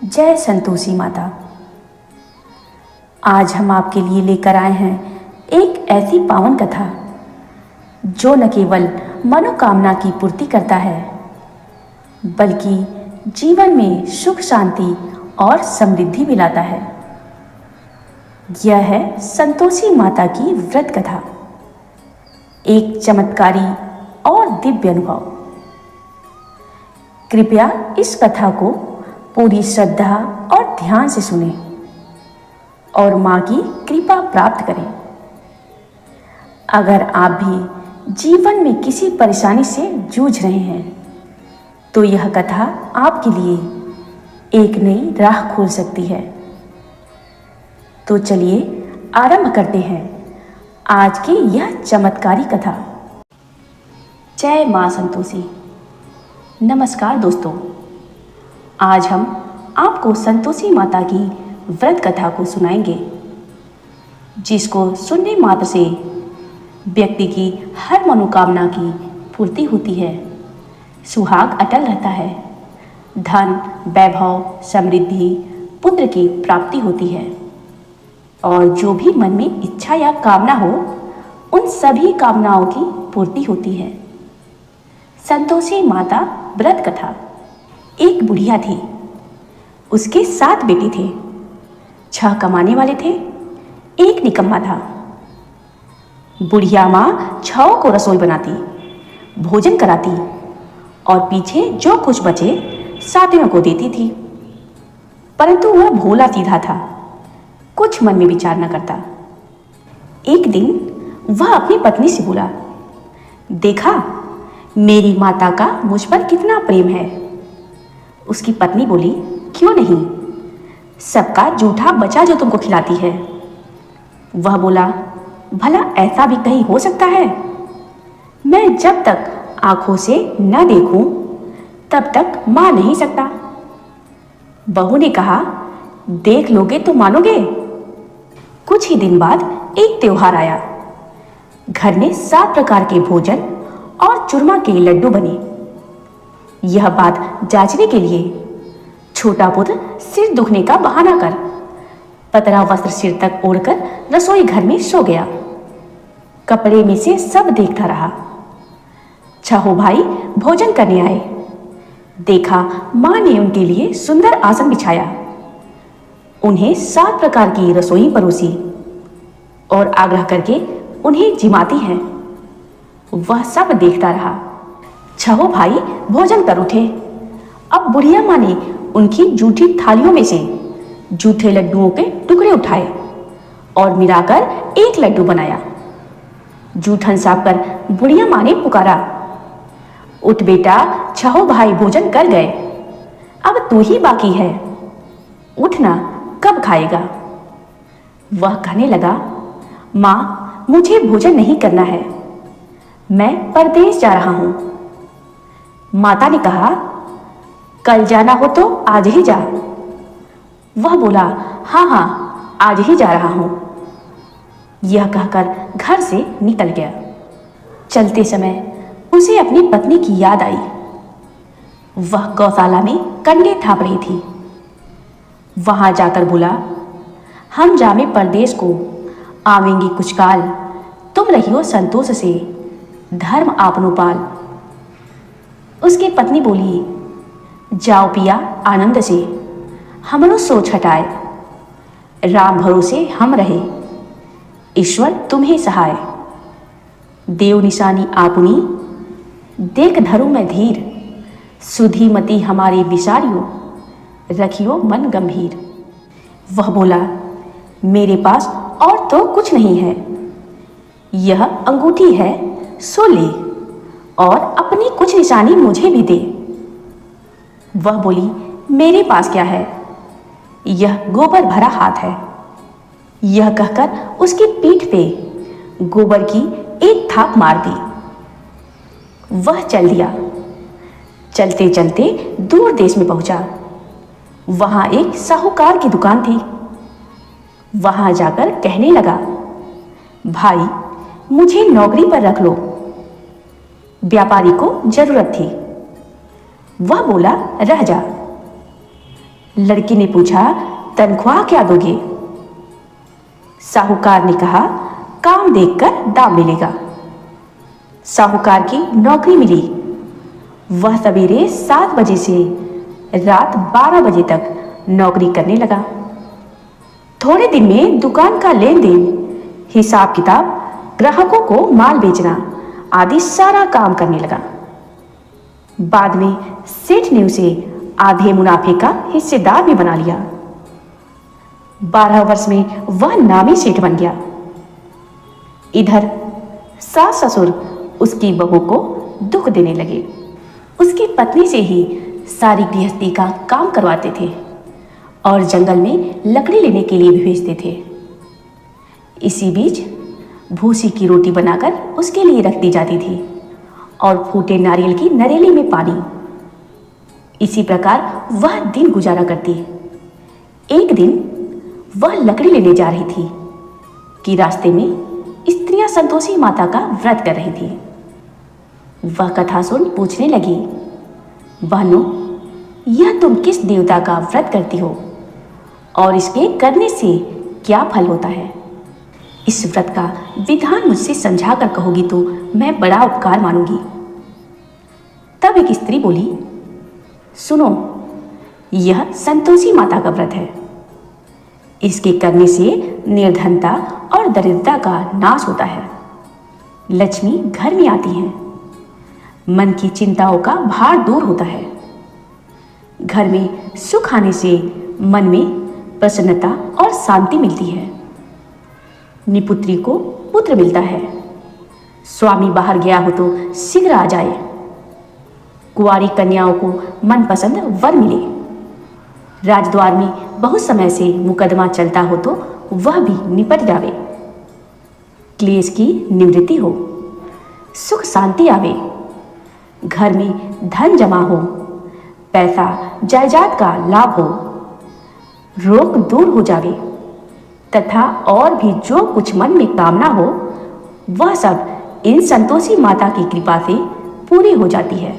जय संतोषी माता। आज हम आपके लिए लेकर आए हैं एक ऐसी पावन कथा जो न केवल मनोकामना की पूर्ति करता है बल्कि जीवन में सुख शांति और समृद्धि भी लाता है। यह है संतोषी माता की व्रत कथा, एक चमत्कारी और दिव्य अनुभव। कृपया इस कथा को पूरी श्रद्धा और ध्यान से सुनें और मां की कृपा प्राप्त करें। अगर आप भी जीवन में किसी परेशानी से जूझ रहे हैं तो यह कथा आपके लिए एक नई राह खोल सकती है। तो चलिए आरंभ करते हैं आज की यह चमत्कारी कथा। जय मां संतोषी। नमस्कार दोस्तों, आज हम आपको संतोषी माता की व्रत कथा को सुनाएंगे, जिसको सुनने मात्र से व्यक्ति की हर मनोकामना की पूर्ति होती है, सुहाग अटल रहता है, धन वैभव समृद्धि पुत्र की प्राप्ति होती है और जो भी मन में इच्छा या कामना हो उन सभी कामनाओं की पूर्ति होती है। संतोषी माता व्रत कथा। एक बुढ़िया थी, उसके 7 बेटे थे। 6 कमाने वाले थे, एक निकम्मा था। बुढ़िया माँ 6 को रसोई बनाती, भोजन कराती और पीछे जो कुछ बचे 7वें को देती थी। परंतु वह भोला सीधा था, कुछ मन में विचार न करता। एक दिन वह अपनी पत्नी से बोला, देखा मेरी माता का मुझ पर कितना प्रेम है। उसकी पत्नी बोली, क्यों नहीं, सबका जूठा बचा जो तुमको खिलाती है। वह बोला, भला ऐसा भी कहीं हो सकता है? मैं जब तक आंखों से न देखूं तब तक मान नहीं सकता। बहू ने कहा, देख लोगे तो मानोगे। कुछ ही दिन बाद एक त्योहार आया। घर में 7 प्रकार के भोजन और चूरमा के लड्डू बने। यह बात जांचने के लिए छोटा पुत्र सिर दुखने का बहाना कर पतरा वस्त्र सिर तक ओढ़कर रसोई घर में सो गया। कपड़े में से सब देखता रहा। 6 भाई भोजन करने आए। देखा मां ने उनके लिए सुंदर आसन बिछाया, उन्हें 7 प्रकार की रसोई परोसी और आग्रह करके उन्हें जिमाती हैं। वह सब देखता रहा। 6 भाई भोजन कर उठे। अब बुढ़िया माँ ने उनकी जूठी थालियों में से जूठे लड्डुओं के टुकड़े उठाए और मिलाकर एक लड्डू बनाया। जूठन साफ कर बुढ़िया माँ ने पुकारा, उठ बेटा, 6 भाई भोजन कर गए, अब तू ही बाकी है, उठना, कब खाएगा? वह कहने लगा, माँ मुझे भोजन नहीं करना है, मैं परदेश जा रहा हूं। माता ने कहा, कल जाना हो तो आज ही जा। वह बोला, हाँ हाँ आज ही जा रहा हूं। यह कहकर घर से निकल गया। चलते समय उसे अपनी पत्नी की याद आई। वह गौशाला में कंडे थाप रही थी। वहां जाकर बोला, हम जामे परदेश को, आवेंगी कुछ काल, तुम रहियो संतोष से, धर्म आपनो पाल। उसकी पत्नी बोली, जाओ पिया आनंद से, हमरो सोच हटाए, राम भरोसे हम रहे, ईश्वर तुम्हें सहाय। देव निशानी आपुनी, देख धरू मैं धीर, सुधी मति हमारी विसारियो, रखियो मन गंभीर। वह बोला, मेरे पास और तो कुछ नहीं है, यह अंगूठी है सो ले और अपनी कुछ निशानी मुझे भी दे। वह बोली, मेरे पास क्या है, यह गोबर भरा हाथ है। यह कहकर उसकी पीठ पे गोबर की एक थाप मार दी। वह चल दिया। चलते चलते दूर देश में पहुंचा। वहां एक साहूकार की दुकान थी। वहां जाकर कहने लगा, भाई मुझे नौकरी पर रख लो, व्यापारी को जरूरत थी। वह बोला, रह जा। लड़की ने पूछा, तनख्वाह क्या दोगे? साहूकार ने कहा, काम देखकर दाम मिलेगा। साहूकार की नौकरी मिली। वह सवेरे 7 बजे से रात 12 बजे तक नौकरी करने लगा। थोड़े दिन में दुकान का लेन देन, हिसाब किताब, ग्राहकों को माल बेचना आदि सारा काम करने लगा। बाद में सेठ ने उसे आधे मुनाफे का हिस्सेदार भी बना लिया। 12 वर्ष में वह नामी सेठ बन गया। इधर सास ससुर उसकी बहू को दुख देने लगे। उसकी पत्नी से ही सारी गृहस्थी का काम करवाते थे और जंगल में लकड़ी लेने के लिए भी भेजते थे। इसी बीच भूसी की रोटी बनाकर उसके लिए रख दी जाती थी और फूटे नारियल की नरेली में पानी। इसी प्रकार वह दिन गुजारा करती। एक दिन वह लकड़ी लेने जा रही थी कि रास्ते में स्त्रियां संतोषी माता का व्रत कर रही थी। वह कथा सुन पूछने लगी, बहनों, यह तुम किस देवता का व्रत करती हो और इसके करने से क्या फल होता है? इस व्रत का विधान मुझसे समझा कर कहोगी तो मैं बड़ा उपकार मानूंगी। तब एक स्त्री बोली, सुनो, यह संतोषी माता का व्रत है। इसके करने से निर्धनता और दरिद्रता का नाश होता है। लक्ष्मी घर में आती है। मन की चिंताओं का भार दूर होता है। घर में सुख आने से मन में प्रसन्नता और शांति मिलती है। निपुत्री को पुत्र मिलता है। स्वामी बाहर गया हो तो शीघ्र आ जाए। कुंवारी कन्याओं को मनपसंद वर मिले। राजद्वार में बहुत समय से मुकदमा चलता हो तो वह भी निपट जावे। क्लेश की निवृत्ति हो, सुख शांति आवे। घर में धन जमा हो, पैसा जायदाद का लाभ हो, रोग दूर हो जावे तथा और भी जो कुछ मन में कामना हो वह सब इन संतोषी माता की कृपा से पूरी हो जाती है।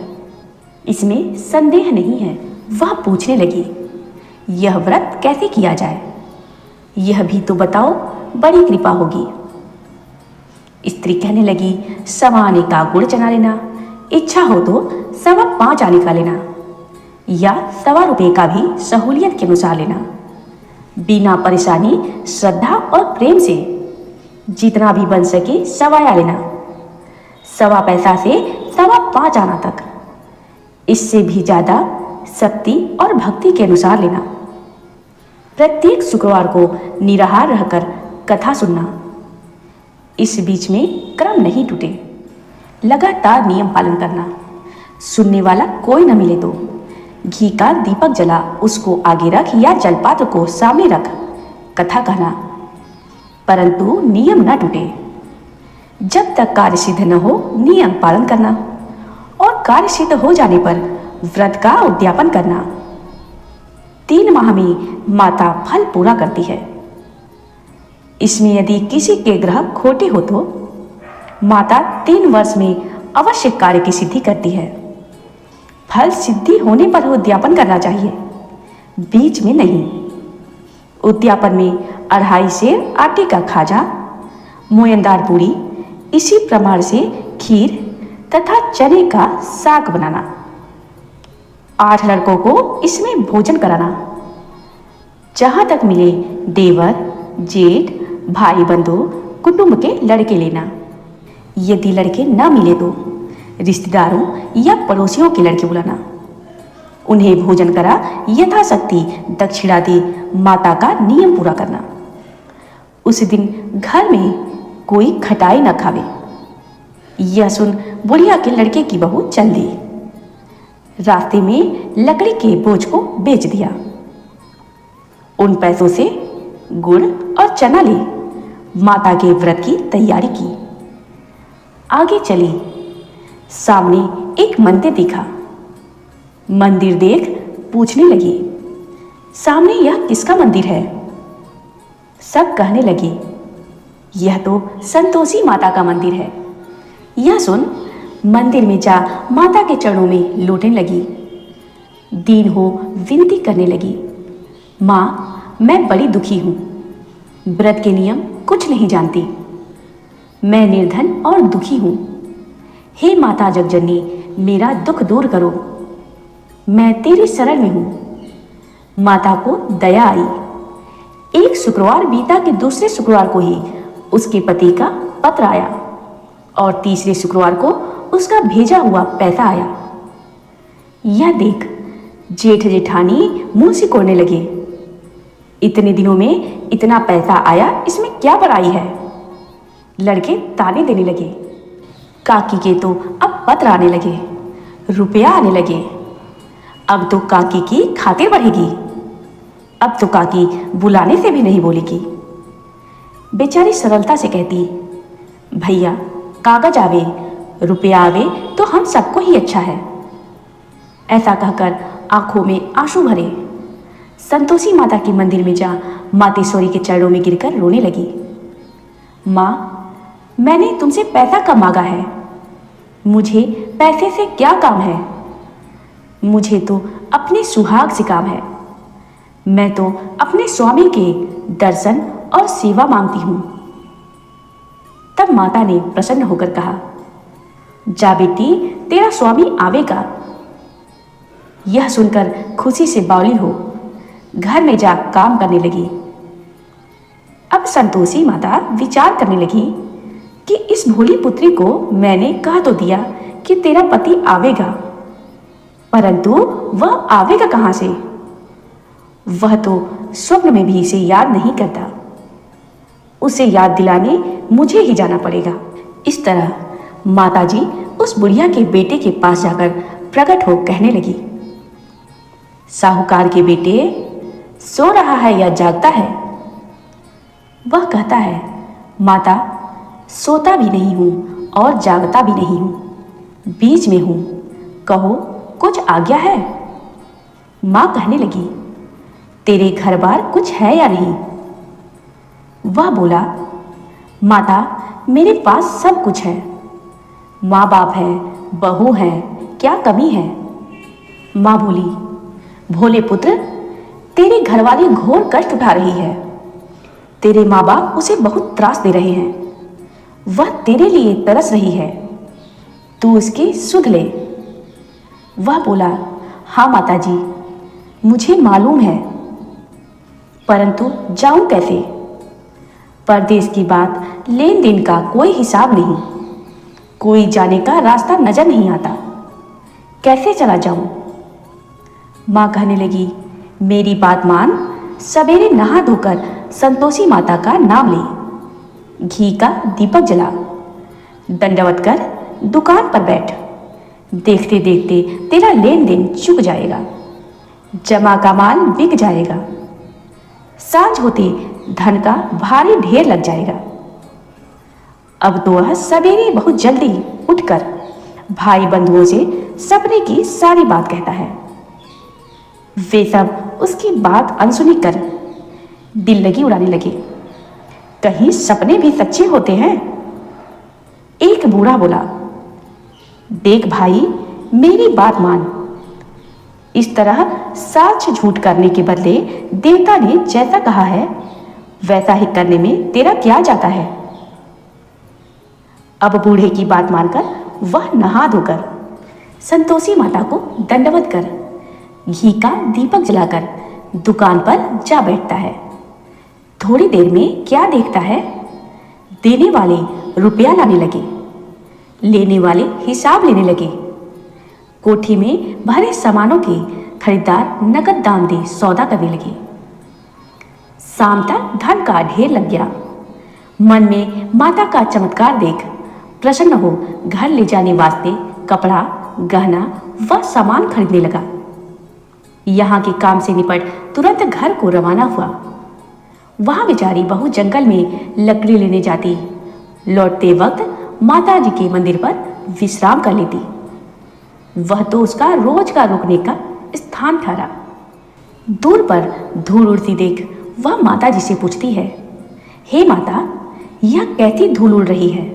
इसमें संदेह नहीं है। वह पूछने लगी, यह व्रत कैसे किया जाए? यह भी तो बताओ, बड़ी कृपा होगी। स्त्री कहने लगी, 1.25 आने का गुड़ चना लेना, इच्छा हो तो 5.25 आने का लेना या 1.25 रुपये का भी सहूलियत के अनुसार लेना। बिना परेशानी, श्रद्धा और प्रेम से जितना भी बन सके 1.25 लेना। 1.25 पैसा से 5.25 आना तक, इससे भी ज़्यादा शक्ति और भक्ति के अनुसार लेना। प्रत्येक शुक्रवार को निराहार रहकर कथा सुनना। इस बीच में क्रम नहीं टूटे। लगातार नियम पालन करना। सुनने वाला कोई न मिले तो घी का दीपक जला उसको आगे रख या जलपात्र को सामने रख कथा कहना, परंतु नियम न टूटे। जब तक कार्य सिद्ध न हो नियम पालन करना और कार्य सिद्ध हो जाने पर व्रत का उद्यापन करना। 3 माह में माता फल पूरा करती है। इसमें यदि किसी के ग्रह खोटे हो तो माता 3 वर्ष में अवश्य कार्य की सिद्धि करती है। फल सिद्धि होने पर उद्यापन करना चाहिए, बीच में नहीं। उद्यापन में 2.5 सेर आटे का खाजा, मोयनदार पूरी, इसी प्रमाण से खीर तथा चने का साग बनाना। 8 लड़कों को इसमें भोजन कराना। जहां तक मिले देवर, जेठ, भाई बंधु, कुटुंब के लड़के लेना। यदि लड़के न मिले तो रिश्तेदारों या पड़ोसियों के लड़के बुलाना। उन्हें भोजन करा यथाशक्ति दक्षिणा दे माता का नियम पूरा करना। उस दिन घर में कोई खटाई न खावे। यह सुन बुढ़िया के लड़के की बहू चल दी। रास्ते में लकड़ी के बोझ को बेच दिया। उन पैसों से गुड़ और चना ले माता के व्रत की तैयारी की। आगे चली। सामने एक मंदिर दिखा। मंदिर देख पूछने लगी, सामने यह किसका मंदिर है? सब कहने लगे, यह तो संतोषी माता का मंदिर है। यह सुन मंदिर में जा माता के चरणों में लौटने लगी। दीन हो विनती करने लगी, माँ, मैं बड़ी दुखी हूँ। व्रत के नियम कुछ नहीं जानती। मैं निर्धन और दुखी हूँ। हे माता जगजननी, मेरा दुख दूर करो। मैं तेरी शरण में हूँ। माता को दया आई। एक शुक्रवार बीता कि दूसरे शुक्रवार को ही उसके पति का पत्र आया और तीसरे शुक्रवार को उसका भेजा हुआ पैसा आया। यह देख जेठ जेठानी मुंह सिकोड़ने लगे। इतने दिनों में इतना पैसा आया, इसमें क्या बुराई है? लड़के ताने देने लगे। काकी के तो अब पत्र आने लगे, रुपया आने लगे। अब तो काकी की खातिर बढ़ेगी। अब तो काकी बुलाने से भी नहीं बोलेगी। बेचारी सरलता से कहती, भैया कागज आवे, रुपया आवे तो हम सबको ही अच्छा है। ऐसा कहकर आंखों में आंसू भरे संतोषी माता के मंदिर में जा मातेश्वरी के चरणों में गिरकर रोने लगी। माँ, मैंने तुमसे पैसा कब मांगा है? मुझे पैसे से क्या काम है? मुझे तो अपने सुहाग से काम है। मैं तो अपने स्वामी के दर्शन और सेवा मांगती हूँ। तब माता ने प्रसन्न होकर कहा, जा बेटी, तेरा स्वामी आवेगा। यह सुनकर खुशी से बावली हो घर में जा काम करने लगी। अब संतोषी माता विचार करने लगी कि इस भोली पुत्री को मैंने कह तो दिया कि तेरा पति आवेगा, परंतु वह आवेगा कहाँ से? वह तो स्वप्न में भी इसे याद नहीं करता। उसे याद दिलाने मुझे ही जाना पड़ेगा। इस तरह माताजी उस बुढ़िया के बेटे के पास जाकर प्रकट हो कहने लगी, साहूकार के बेटे, सो रहा है या जागता है? वह कहता है, माता, सोता भी नहीं हूँ और जागता भी नहीं हूँ, बीच में हूँ। कहो, कुछ आज्ञा है? माँ कहने लगी, तेरे घर बार कुछ है या नहीं? वह बोला, माता, मेरे पास सब कुछ है। माँ बाप है, बहू है, क्या कमी है? माँ बोली, भोले पुत्र, तेरी घरवाली घोर कष्ट उठा रही है। तेरे माँ बाप उसे बहुत त्रास दे रहे हैं। वह तेरे लिए तरस रही है, तू उसकी सुध ले। वह बोला, हाँ माताजी, मुझे मालूम है, परंतु जाऊं कैसे? परदेश की बात, लेन देन का कोई हिसाब नहीं, कोई जाने का रास्ता नजर नहीं आता, कैसे चला जाऊं? माँ कहने लगी, मेरी बात मान, सवेरे नहा धोकर संतोषी माता का नाम ले, घी का दीपक जला, दंडवत कर दुकान पर बैठ। देखते देखते तेरा लेन देन चुक जाएगा, जमा का माल बिक जाएगा। सांझ होते धन का भारी ढेर लग जाएगा। अब तो वह सवेरे बहुत जल्दी उठकर भाई बंधुओं से सपने की सारी बात कहता है। वे सब उसकी बात अनसुनी कर दिल लगी उड़ाने लगे। कहीं सपने भी सच्चे होते हैं? एक बूढ़ा बोला, देख भाई, मेरी बात मान। इस तरह साच झूठ करने के बदले देवता ने जैसा कहा है वैसा ही करने में तेरा क्या जाता है? अब बूढ़े की बात मानकर वह नहा धोकर संतोषी माता को दंडवत कर घी का दीपक जलाकर दुकान पर जा बैठता है। थोड़ी देर में क्या देखता है, देने वाले रुपया लाने लगे, लेने वाले हिसाब लेने लगे। कोठी में भरे सामानों के खरीदार नकद दाम दे सौदा करने लगे। शाम तक धन का ढेर लग गया। मन में माता का चमत्कार देख प्रसन्न हो घर ले जाने वास्ते कपड़ा, गहना व सामान खरीदने लगा। यहाँ के काम से निपट तुरंत घर को रवाना हुआ। वहाँ बेचारी बहू जंगल में लकड़ी लेने जाती, लौटते वक्त माता जी के मंदिर पर विश्राम कर लेती। वह तो उसका रोज का रुकने का स्थान ठहरा। दूर पर धूल उड़ती देख वह माता जी से पूछती है, हे माता, यह कैसी धूल उड़ रही है?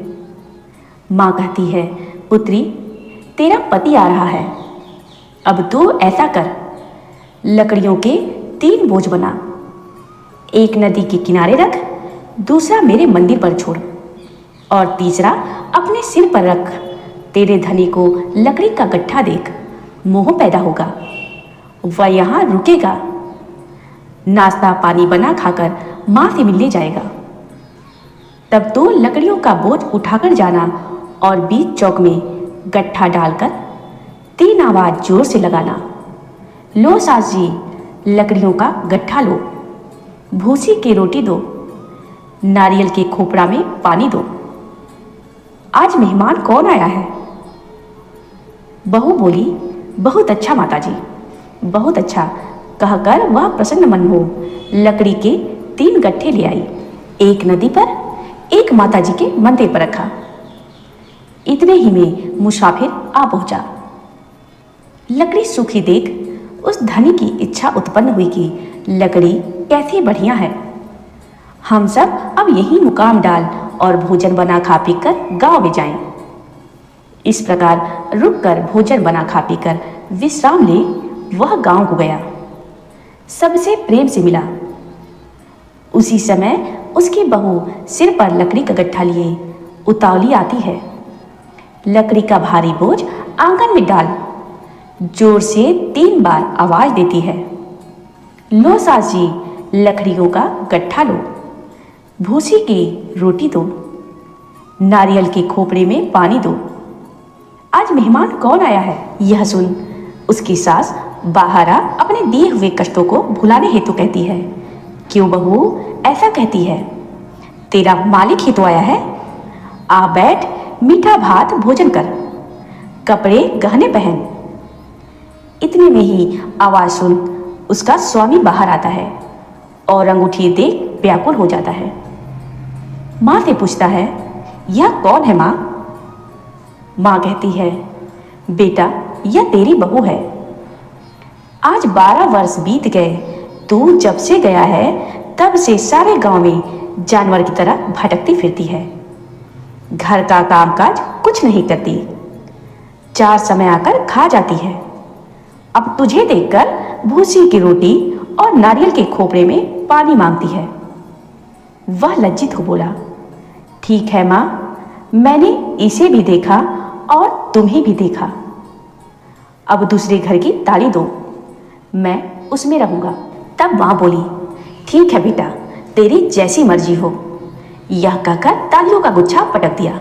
माँ कहती है, पुत्री, तेरा पति आ रहा है। अब तू ऐसा कर, लकड़ियों के 3 बोझ बना, एक नदी के किनारे रख, दूसरा मेरे मंदिर पर छोड़ और तीसरा अपने सिर पर रख। तेरे धनी को लकड़ी का गट्ठा देख मोह पैदा होगा, वह यहाँ रुकेगा, नाश्ता पानी बना खाकर माँ से मिलने जाएगा। तब तो लकड़ियों का बोझ उठाकर जाना और बीच चौक में गट्ठा डालकर 3 आवाज जोर से लगाना, लो सास जी लकड़ियों का गट्ठा लो, भूसी की रोटी दो, नारियल के खोपड़ा में पानी दो। आज मेहमान कौन आया है? बहू बोली, बहुत अच्छा माताजी, बहुत अच्छा कहकर वह प्रसन्न मन हो लकड़ी के 3 गट्ठे ले आई, एक नदी पर, एक माताजी के मंदिर पर रखा। इतने ही में मुसाफिर आ पहुंचा। लकड़ी सूखी देख उस धनी की इच्छा उत्पन्न हुई कि लकड़ी कैसी बढ़िया है, हम सब अब यही मुकाम डाल और भोजन बना खा पी कर गाँव में जाएं। इस प्रकार रुककर भोजन बना खा पी कर विश्राम ले वह गांव को गया, सबसे प्रेम से मिला। उसी समय उसकी बहू सिर पर लकड़ी का गट्ठा लिए उतावली आती है। लकड़ी का भारी बोझ आंगन में डाल, जोर से 3 बार आवाज देती है, लो सास जी लकड़ियों का गट्ठा लो, भूसी की रोटी दो, नारियल के खोपड़े में पानी दो। आज मेहमान कौन आया है? यह सुन उसकी सास बाहर आ अपने दिए हुए कष्टों को भुलाने हेतु कहती है, क्यों बहू ऐसा कहती है? तेरा मालिक ही तो आया है, आ बैठ, मीठा भात भोजन कर, कपड़े गहने पहन। इतने में ही आवाज सुन उसका स्वामी बाहर आता है और अंगूठी देख व्याकुल हो जाता है। माँ से पूछता है, यह कौन है माँ? माँ कहती है, बेटा यह तेरी बहू है, आज 12 वर्ष बीत गए, तू जब से गया है तब से सारे गांव में जानवर की तरह भटकती फिरती है, घर का कामकाज कुछ नहीं करती, 4 समय आकर खा जाती है। अब तुझे देखकर भूसी की रोटी और नारियल के खोपड़े में पानी मांगती है। वह लज्जित हो बोला, ठीक है माँ, मैंने इसे भी देखा और तुम्हें भी देखा, अब दूसरे घर की ताली दो, मैं उसमें रहूंगा। तब माँ बोली, ठीक है बेटा, तेरी जैसी मर्जी हो। यह कहकर तालियों का गुच्छा पटक दिया।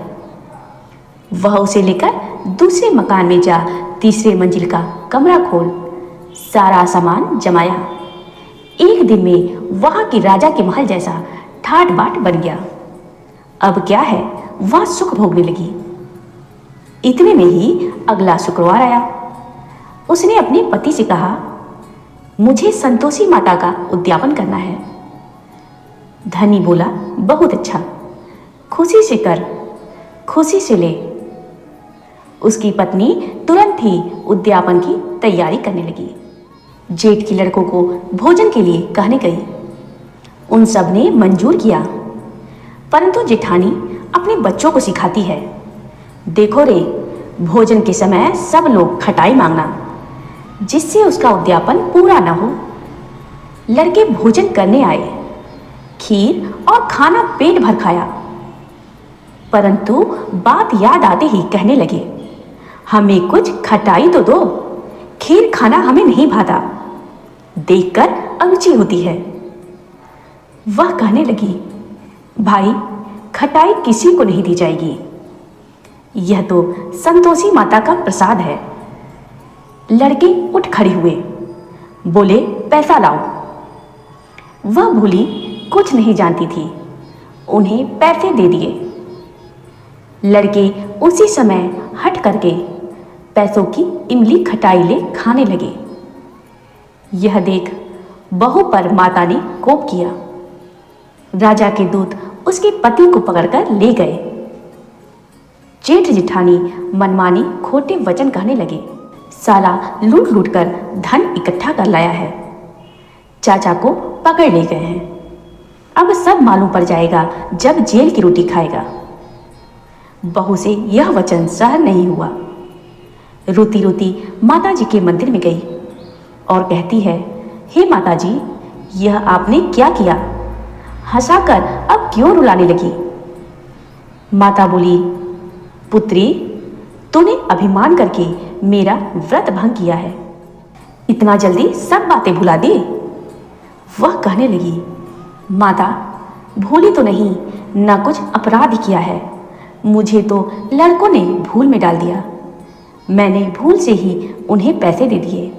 वह उसे लेकर दूसरे मकान में जा तीसरे मंजिल का कमरा खोल सारा सामान जमाया। एक दिन में वहां के राजा के महल जैसा ठाट बाट बन गया। अब क्या है, वह सुख भोगने लगी। इतने में ही अगला शुक्रवार आया। उसने अपने पति से कहा, मुझे संतोषी माता का उद्यापन करना है। धनी बोला, बहुत अच्छा, खुशी से कर, खुशी से ले। उसकी पत्नी तुरंत ही उद्यापन की तैयारी करने लगी। जेठ की लड़कों को भोजन के लिए कहने गई। उन सब ने मंजूर किया, परंतु जेठानी अपने बच्चों को सिखाती है, देखो रे, भोजन के समय सब लोग खटाई मांगना, जिससे उसका उद्यापन पूरा न हो। लड़के भोजन करने आए, खीर और खाना पेट भर खाया, परंतु बात याद आते ही कहने लगे, हमें कुछ खटाई तो दो, खीर खाना हमें नहीं भाता, देखकर अरुचि होती है। वह कहने लगी, भाई खटाई किसी को नहीं दी जाएगी, यह तो संतोषी माता का प्रसाद है। लड़के उठ खड़े हुए, बोले, पैसा लाओ। वह भूली कुछ नहीं जानती थी, उन्हें पैसे दे दिए। लड़के उसी समय हट करके पैसों की इमली खटाई ले खाने लगे। यह देख बहू पर माता ने कोप किया। राजा के दूत उसके पति को पकड़कर ले गए। जेठ जेठानी मनमानी खोटे वचन कहने लगे, साला लूट लूट कर धन इकट्ठा कर लाया है, चाचा को पकड़ ले गए हैं, अब सब मालूम पड़ जाएगा जब जेल की रोटी खाएगा। बहू से यह वचन सहन नहीं हुआ। रोती रोती माता जी के मंदिर में गई और कहती है, हे माता जी, यह आपने क्या किया? हंसाकर अब क्यों रुलाने लगी? माता बोली, पुत्री, तूने अभिमान करके मेरा व्रत भंग किया है। इतना जल्दी सब बातें भुला दी? वह कहने लगी, माता, भूली तो नहीं, ना कुछ अपराध किया है। मुझे तो लड़कों ने भूल में डाल दिया। मैंने भूल से ही उन्हें पैसे दे दिए।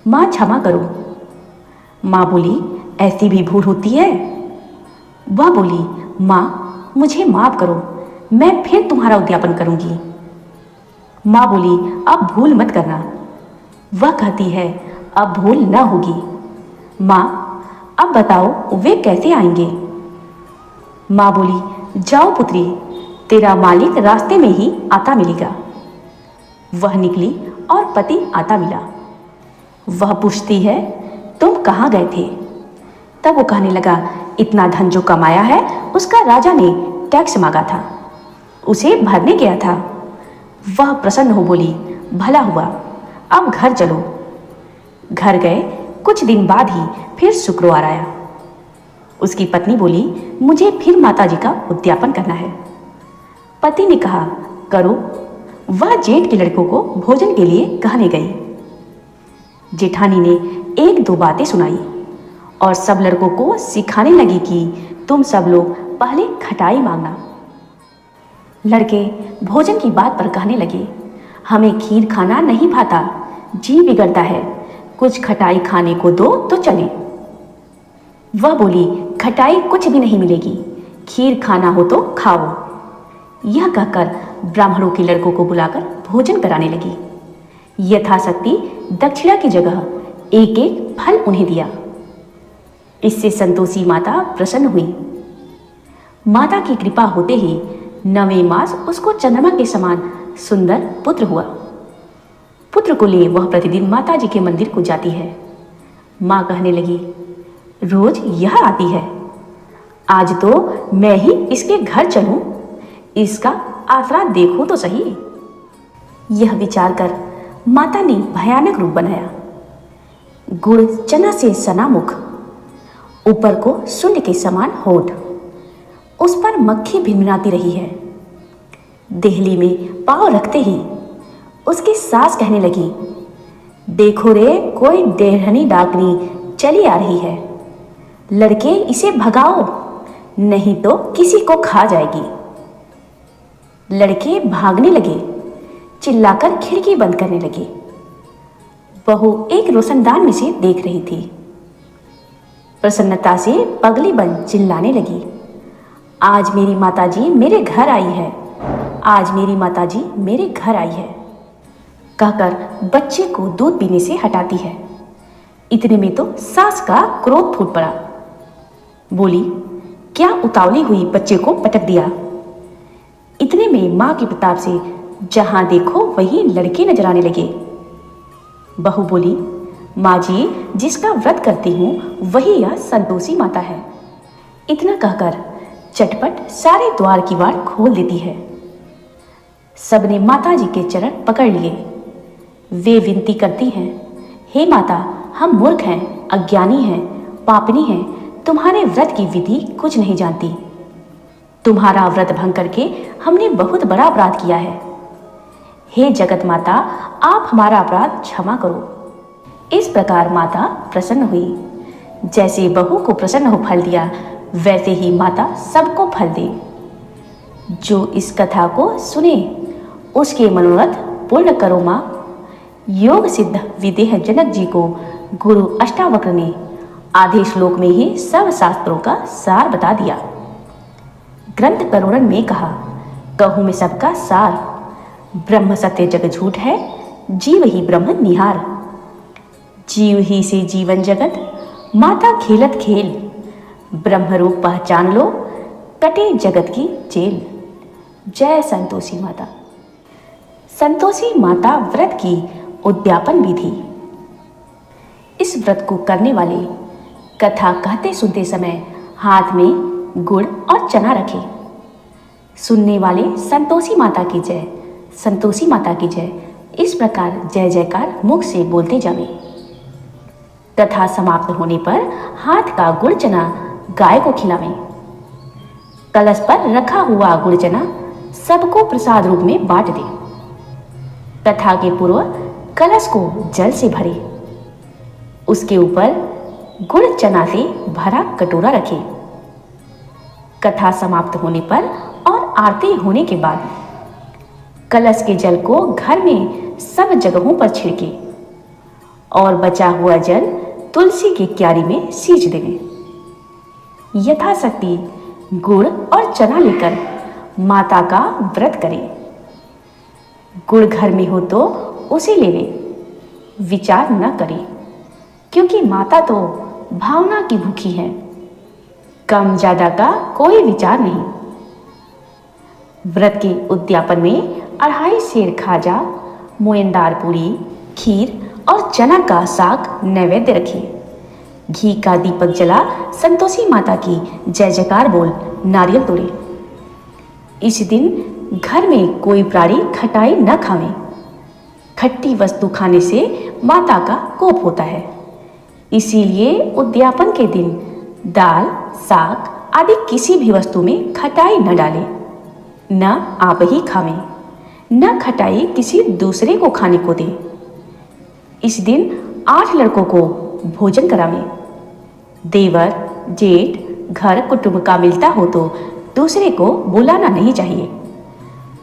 माँ क्षमा करो। माँ बोली, ऐसी भी भूल होती है? वह बोली, माँ मुझे माफ करो, मैं फिर तुम्हारा उद्यापन करूंगी। माँ बोली, अब भूल मत करना। वह कहती है, अब भूल न होगी। माँ अब बताओ वे कैसे आएंगे? माँ बोली, जाओ पुत्री, तेरा मालिक रास्ते में ही आता मिलेगा। वह निकली और पति आता मिला। वह पूछती है, तुम कहाँ गए थे? तब वो कहने लगा, इतना धन जो कमाया है उसका राजा ने टैक्स मांगा था, उसे भरने गया था। वह प्रसन्न हो बोली, भला हुआ, अब घर चलो। घर गए। कुछ दिन बाद ही फिर शुक्रवार आया। उसकी पत्नी बोली, मुझे फिर माताजी का उद्यापन करना है। पति ने कहा, करो। वह जेठ के लड़कों को भोजन के लिए कहने गई। जेठानी ने एक दो बातें सुनाई और सब लड़कों को सिखाने लगी कि तुम सब लोग पहले खटाई मांगना। लड़के भोजन की बात पर कहने लगे, हमें खीर खाना नहीं भाता, जी बिगड़ता है, कुछ खटाई खाने को दो तो चले। वह बोली, खटाई कुछ भी नहीं मिलेगी, खीर खाना हो तो खाओ। यह कहकर ब्राह्मणों के लड़कों को बुलाकर भोजन कराने लगी। यथाशक्ति दक्षिणा की जगह एक एक फल उन्हें दिया। इससे संतोषी माता प्रसन्न हुई। माता की कृपा होते ही 9वें मास उसको चंद्रमा के समान सुंदर पुत्र हुआ। पुत्र को लिए वह प्रतिदिन माता जी के मंदिर को जाती है। माँ कहने लगी, रोज यह आती है, आज तो मैं ही इसके घर चलूं, इसका आसरा देखो तो सही। यह विचार कर माता ने भयानक रूप बनाया। गुड़ चना से सना मुख, ऊपर को शून्य के समान होठ, उस पर मक्खी भिनभिनाती रही है। देहली में पांव रखते ही उसकी सास कहने लगी, देखो रे, कोई डेढ़नी डाकनी चली आ रही है, लड़के इसे भगाओ, नहीं तो किसी को खा जाएगी। लड़के भागने लगे, चिल्लाकर खिड़की बंद करने लगे। बहू एक रोशनदान में से देख रही थी। प्रसन्नता से पगली बन चिल्लाने लगी, आज मेरी माताजी मेरे घर आई है, आज मेरी माताजी मेरे घर आई है, कहकर बच्चे को दूध पीने से हटाती है। इतने में तो सास का क्रोध फूट पड़ा। बोली, क्या उतावली हुई बच्चे को पटक दिया। इतने में माँ के प्रताप से जहां देखो वहीं लड़के नजर आने लगे। बहू बोली, माँ जी, जिसका व्रत करती हूँ वही यह संतोषी माता है। इतना कहकर चटपट सारे द्वार की वार खोल देती है। सबने माता जी के चरण पकड़ लिए। वे विनती करती हैं, हे माता, हम मूर्ख हैं, अज्ञानी हैं, पापनी हैं, तुम्हारे व्रत की विधि कुछ नहीं जानती। तुम्हारा व्रत भंग करके हमने बहुत बड़ा अपराध किया है। हे जगत माता, आप हमारा अपराध क्षमा करो। इस प्रकार माता प्रसन्न हुई। जैसे बहू को प्रसन्न हो फल दिया, वैसे ही माता सबको फल दे। जो इस कथा को सुने उसके मनोरथ पूर्ण करो माँ। योग सिद्ध विदेह जनक जी को गुरु अष्टावक्र ने आधे श्लोक में ही सब शास्त्रों का सार बता दिया। ग्रंथ करोड़न में कहा, कहूँ में सबका सार, ब्रह्म सत्य जग झूठ है, जीव ही ब्रह्म निहार। जीव ही से जीवन जगत, माता खेलत खेल, ब्रह्म रूप पहचान लो, कटे जगत की जेल। जय संतोषी माता। संतोषी माता व्रत की उद्यापन विधि। इस व्रत को करने वाले कथा कहते सुनते समय हाथ में गुड़ और चना रखें। सुनने वाले संतोषी माता की जय, संतोषी माता की जय, इस प्रकार जय जयकार मुख से बोलते जावे। कथा समाप्त होने पर हाथ का गुड़ चना गाय को खिलावें। कलश पर रखा हुआ गुड़ चना सबको प्रसाद रूप में बांट दें। कथा के पूर्व कलश को जल से भरें। उसके ऊपर गुड़ चना से भरा कटोरा रखें। कथा समाप्त होने पर और आरती होने के बाद कलश के जल को घर में सब जगहों पर छिड़के और बचा हुआ जल तुलसी की क्यारी में सींच दें। यथाशक्ति गुड़ और चना लेकर माता का व्रत करें। गुड़ घर में हो तो उसे लेवें, विचार न करें, क्योंकि माता तो भावना की भूखी है। कम ज्यादा का कोई विचार नहीं। व्रत के उद्यापन में 2.5 सेर खाजा, मोयनदार पूरी, खीर और चना का साग नैवेद्य रखें। घी का दीपक जला संतोषी माता की जय जयकार बोल नारियल तोड़े। इस दिन घर में कोई प्राणी खटाई न खावे। खट्टी वस्तु खाने से माता का कोप होता है। इसीलिए उद्यापन के दिन दाल, साग आदि किसी भी वस्तु में खटाई न डालें। न आप ही खावें, न खटाई किसी दूसरे को खाने को दें। इस दिन 8 लड़कों को भोजन करावें। देवर, जेठ, घर कुटुंब का मिलता हो तो दूसरे को बुलाना नहीं चाहिए।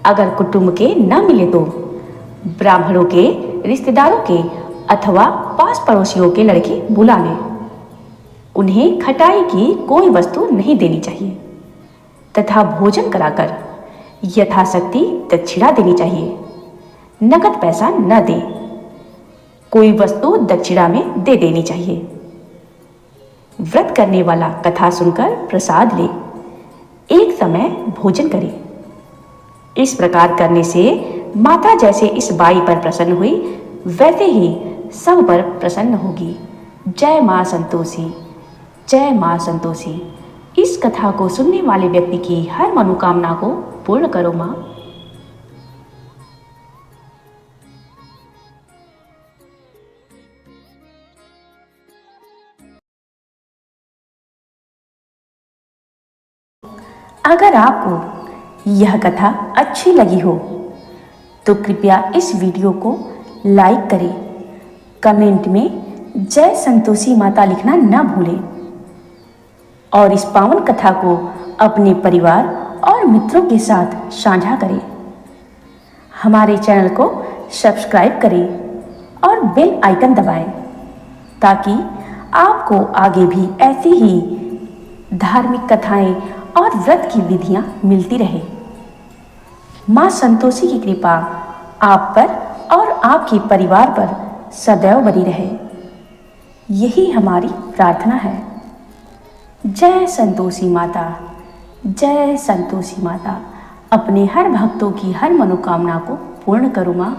अगर कुटुंब के न मिले तो ब्राह्मणों के, रिश्तेदारों के अथवा पास पड़ोसियों के लड़के बुला लें। उन्हें खटाई की कोई वस्तु नहीं देनी चाहिए तथा भोजन कराकर यथाशक्ति दक्षिणा देनी चाहिए। नगद पैसा न दें, कोई वस्तु दक्षिणा में दे देनी चाहिए। व्रत करने वाला कथा सुनकर प्रसाद ले, एक समय भोजन करे। इस प्रकार करने से माता जैसे इस बाई पर प्रसन्न हुई, वैसे ही सब पर प्रसन्न होगी। जय मां संतोषी, जय मां संतोषी। इस कथा को सुनने वाले व्यक्ति की हर मनोकामना को पूर्ण करो मां। अगर आपको यह कथा अच्छी लगी हो तो कृपया इस वीडियो को लाइक करें, कमेंट में जय संतोषी माता लिखना न भूलें और इस पावन कथा को अपने परिवार और मित्रों के साथ साझा करें। हमारे चैनल को सब्सक्राइब करें और बेल आइकन दबाएं ताकि आपको आगे भी ऐसी ही धार्मिक कथाएं और व्रत की विधियां मिलती रहे। मां संतोषी की कृपा आप पर और आपके परिवार पर सदैव बनी रहे, यही हमारी प्रार्थना है। जय संतोषी माता, जय संतोषी माता। अपने हर भक्तों की हर मनोकामना को पूर्ण करो मां।